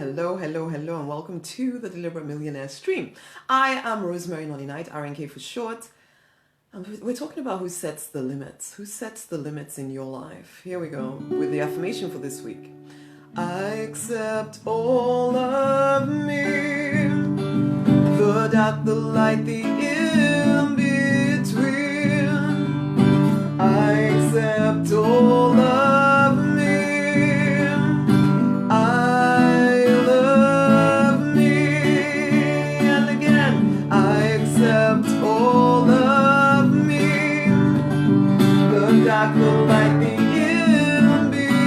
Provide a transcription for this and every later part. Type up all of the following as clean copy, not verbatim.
Hello, hello, hello, and welcome to the Deliberate Millionaire stream. I am Rosemary Nonny Knight, RNK for short. And we're talking about who sets the limits. Who sets the limits in your life? Here we go with the affirmation for this week. I accept all of me, the dark, the light, the in-between. I accept all of me. I love me. And again, I accept all of me, the dark, the light, the in-between.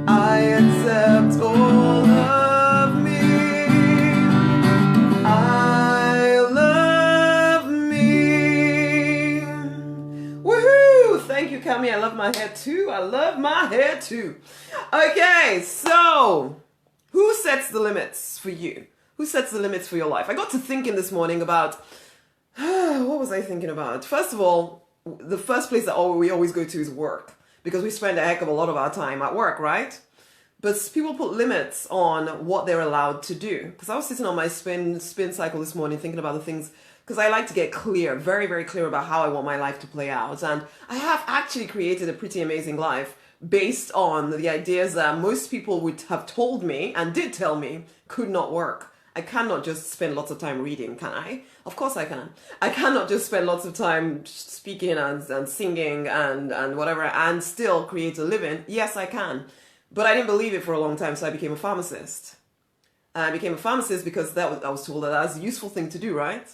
I accept all of me. I love me. Woohoo! Thank you, Cami. I love my hair too. I love my hair too. Okay, so who sets the limits for you? Who sets the limits for your life? I got to thinking this morning about what was I thinking about? First of all, the first place that we always go to is work, because we spend a heck of a lot of our time at work, right? But people put limits on what they're allowed to do. Because I was sitting on my spin cycle this morning thinking about the things, because I like to get clear, very, very clear about how I want my life to play out. And I have actually created a pretty amazing life based on the ideas that most people would have told me and did tell me could not work. I cannot just spend lots of time reading, can I? Of course I can. I cannot just spend lots of time speaking and singing and whatever and still create a living. Yes, I can. But I didn't believe it for a long time, so I became a pharmacist. I became a pharmacist because I was told that that's a useful thing to do, right?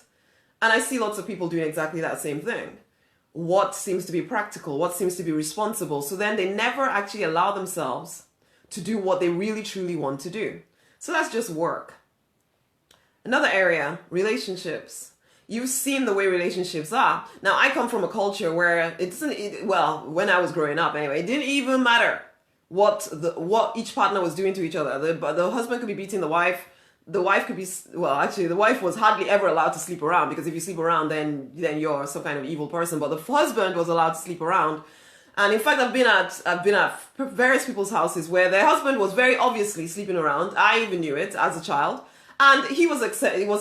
And I see lots of people doing exactly that same thing. What seems to be practical? What seems to be responsible? So then they never actually allow themselves to do what they really, truly want to do. So that's just work. Another area, relationships. You've seen the way relationships are. Now, I come from a culture where when I was growing up anyway, it didn't even matter what each partner was doing to each other. The husband could be beating the wife. The wife could be, the wife was hardly ever allowed to sleep around, because if you sleep around, then you're some kind of evil person. But the husband was allowed to sleep around. And in fact, I've been at various people's houses where their husband was very obviously sleeping around. I even knew it as a child. And it was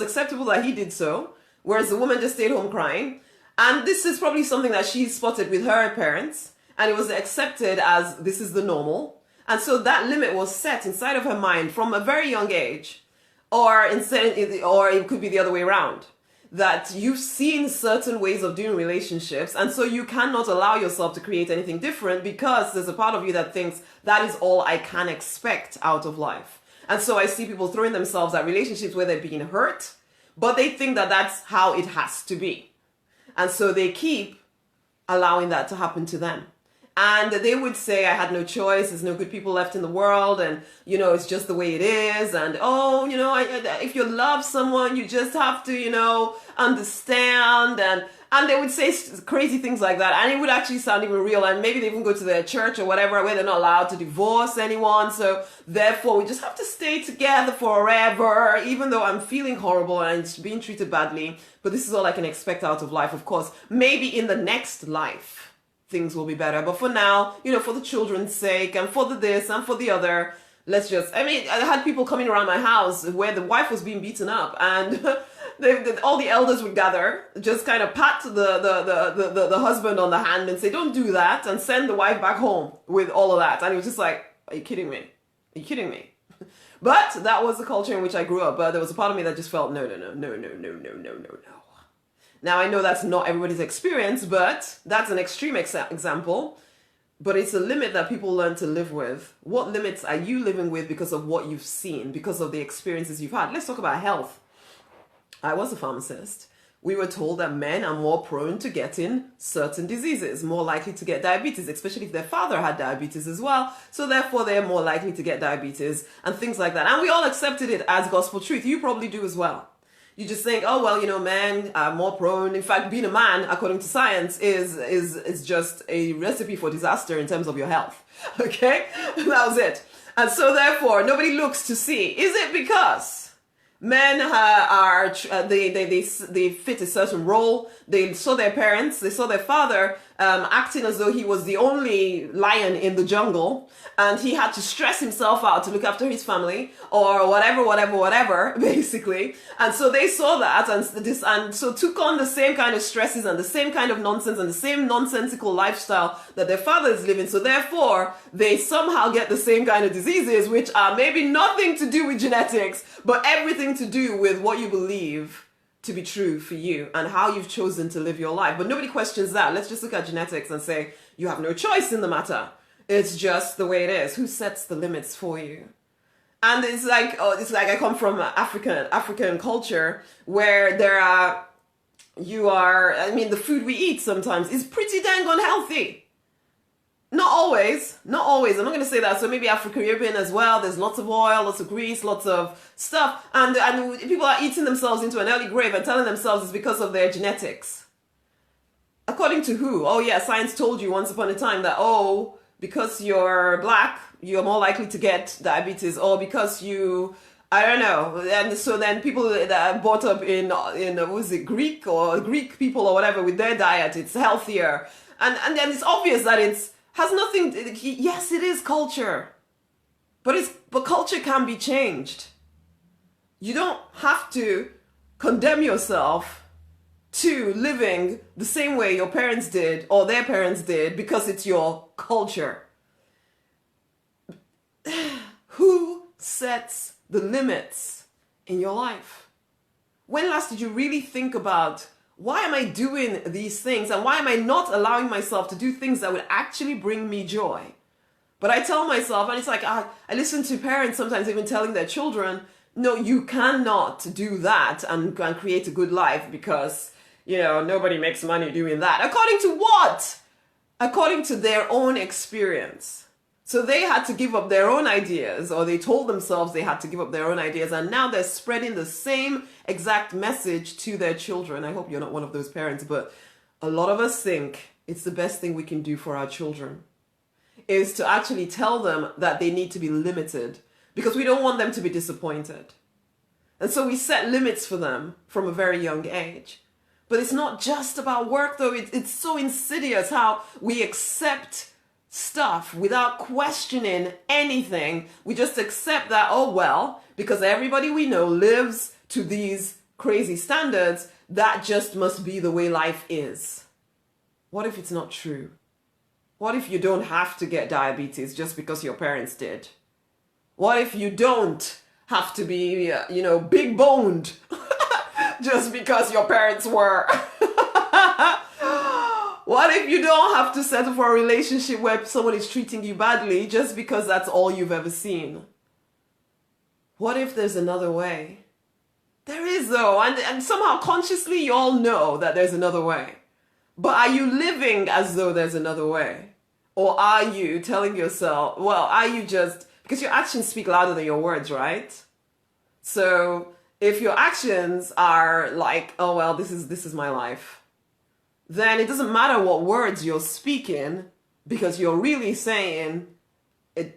acceptable that he did so, whereas the woman just stayed home crying. And this is probably something that she spotted with her parents, and it was accepted as this is the normal. And so that limit was set inside of her mind from a very young age, or it could be the other way around, that you've seen certain ways of doing relationships, and so you cannot allow yourself to create anything different, because there's a part of you that thinks that is all I can expect out of life. And so I see people throwing themselves at relationships where they're being hurt, but they think that that's how it has to be. And so they keep allowing that to happen to them. And they would say, I had no choice, there's no good people left in the world, and, it's just the way it is, and, if you love someone, you just have to, understand, and they would say crazy things like that, and it would actually sound even real, and maybe they even go to their church or whatever, where they're not allowed to divorce anyone, so therefore we just have to stay together forever, even though I'm feeling horrible and being treated badly, but this is all I can expect out of life. Of course, maybe in the next life, things will be better. But for now, for the children's sake and for the this and for the other, I had people coming around my house where the wife was being beaten up, and all the elders would gather, just kind of pat the husband on the hand and say, don't do that, and send the wife back home with all of that. And it was just like, are you kidding me? Are you kidding me? But that was the culture in which I grew up. But there was a part of me that just felt, no. Now, I know that's not everybody's experience, but that's an extreme example. But it's a limit that people learn to live with. What limits are you living with because of what you've seen, because of the experiences you've had? Let's talk about health. I was a pharmacist. We were told that men are more prone to getting certain diseases, more likely to get diabetes, especially if their father had diabetes as well. So therefore, they're more likely to get diabetes and things like that. And we all accepted it as gospel truth. You probably do as well. You just think, men are more prone. In fact, being a man, according to science, is just a recipe for disaster in terms of your health. Okay? That was it. And so therefore, nobody looks to see, is it because Men they fit a certain role. They saw their parents, they saw their father acting as though he was the only lion in the jungle, and he had to stress himself out to look after his family or whatever, basically. And so they saw that and so took on the same kind of stresses and the same kind of nonsense and the same nonsensical lifestyle that their father is living. So therefore, they somehow get the same kind of diseases, which are maybe nothing to do with genetics, but everything to do with what you believe to be true for you and how you've chosen to live your life. But nobody questions that. Let's just look at genetics and say, you have no choice in the matter. It's just the way it is. Who sets the limits for you? And it's like I come from African culture where the food we eat sometimes is pretty dang unhealthy. Not always. I'm not going to say that. So maybe Afro-Caribbean as well. There's lots of oil, lots of grease, lots of stuff. And people are eating themselves into an early grave and telling themselves it's because of their genetics. According to who? Oh yeah, science told you once upon a time that, because you're black, you're more likely to get diabetes, or because I don't know. And so then people that are brought up in Greek people or whatever with their diet, it's healthier. And then it's obvious that has nothing, yes, it is culture, but culture can be changed. You don't have to condemn yourself to living the same way your parents did or their parents did because it's your culture. Who sets the limits in your life? When last did you really think about, why am I doing these things and why am I not allowing myself to do things that would actually bring me joy? But I tell myself, and it's like I listen to parents sometimes even telling their children, no, you cannot do that and create a good life because, nobody makes money doing that. According to what? According to their own experience. So they had to give up their own ideas, or they told themselves they had to give up their own ideas, and now they're spreading the same exact message to their children. I hope you're not one of those parents, but a lot of us think it's the best thing we can do for our children is to actually tell them that they need to be limited because we don't want them to be disappointed. And so we set limits for them from a very young age. But it's not just about work, though. It's so insidious how we accept stuff without questioning anything. We just accept that, because everybody we know lives to these crazy standards, that just must be the way life is. What if it's not true? What if you don't have to get diabetes just because your parents did? What if you don't have to be, big boned just because your parents were? What if you don't have to settle for a relationship where someone is treating you badly just because that's all you've ever seen? What if there's another way? There is, though, and somehow consciously you all know that there's another way. But are you living as though there's another way? Or are you telling yourself, because your actions speak louder than your words, right? So if your actions are like, this is my life, then it doesn't matter what words you're speaking because you're really saying,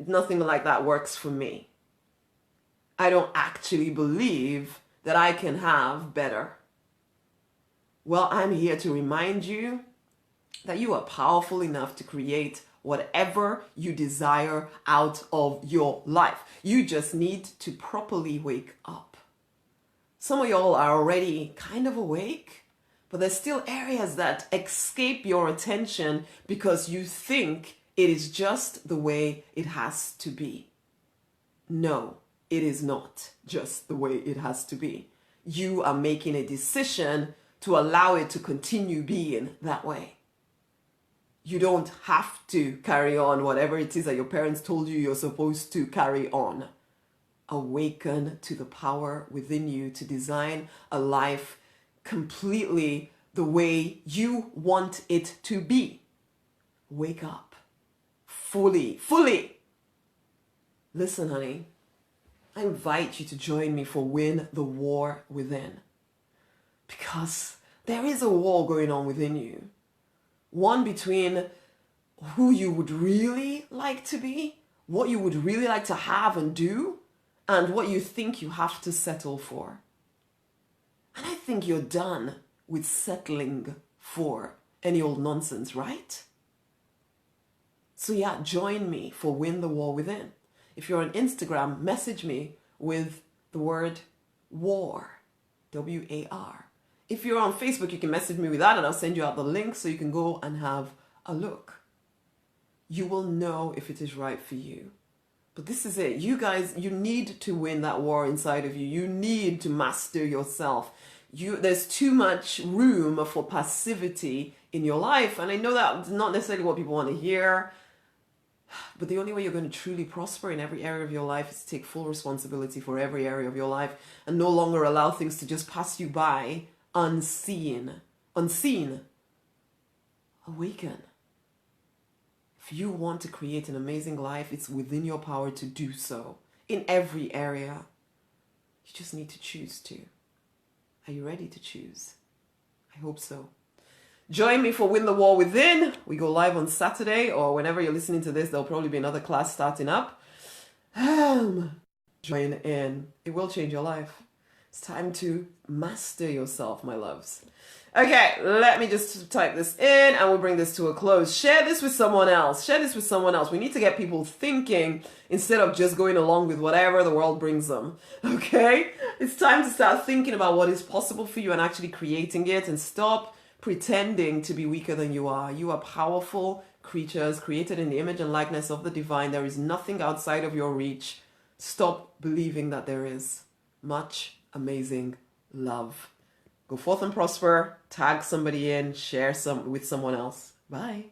nothing like that works for me. I don't actually believe that I can have better. Well, I'm here to remind you that you are powerful enough to create whatever you desire out of your life. You just need to properly wake up. Some of y'all are already kind of awake, but there's still areas that escape your attention because you think it is just the way it has to be. No, it is not just the way it has to be. You are making a decision to allow it to continue being that way. You don't have to carry on whatever it is that your parents told you you're supposed to carry on. Awaken to the power within you to design a life completely the way you want it to be. Wake up. Fully. Listen, honey, I invite you to join me for Win the War Within. Because there is a war going on within you. One between who you would really like to be, what you would really like to have and do, and what you think you have to settle for. And I think you're done with settling for any old nonsense, right? So yeah, join me for Win the War Within. If you're on Instagram, message me with the word war, WAR. If you're on Facebook, you can message me with that and I'll send you out the link so you can go and have a look. You will know if it is right for you. But this is it. You guys, you need to win that war inside of you. You need to master yourself. There's too much room for passivity in your life. And I know that's not necessarily what people want to hear. But the only way you're going to truly prosper in every area of your life is to take full responsibility for every area of your life and no longer allow things to just pass you by unseen. Awaken. If you want to create an amazing life, it's within your power to do so in every area. You just need to choose to. Are you ready to choose? I hope so. Join me for Win the War Within. We go live on Saturday, or whenever you're listening to this, there'll probably be another class starting up. Join in. It will change your life. It's time to master yourself, my loves. Okay, let me just type this in and we'll bring this to a close. Share this with someone else. Share this with someone else. We need to get people thinking instead of just going along with whatever the world brings them. Okay? It's time to start thinking about what is possible for you and actually creating it, and stop pretending to be weaker than you are. You are powerful creatures created in the image and likeness of the divine. There is nothing outside of your reach. Stop believing that there is. Much amazing love. Go forth and prosper. Tag somebody in. Share some with someone else. Bye.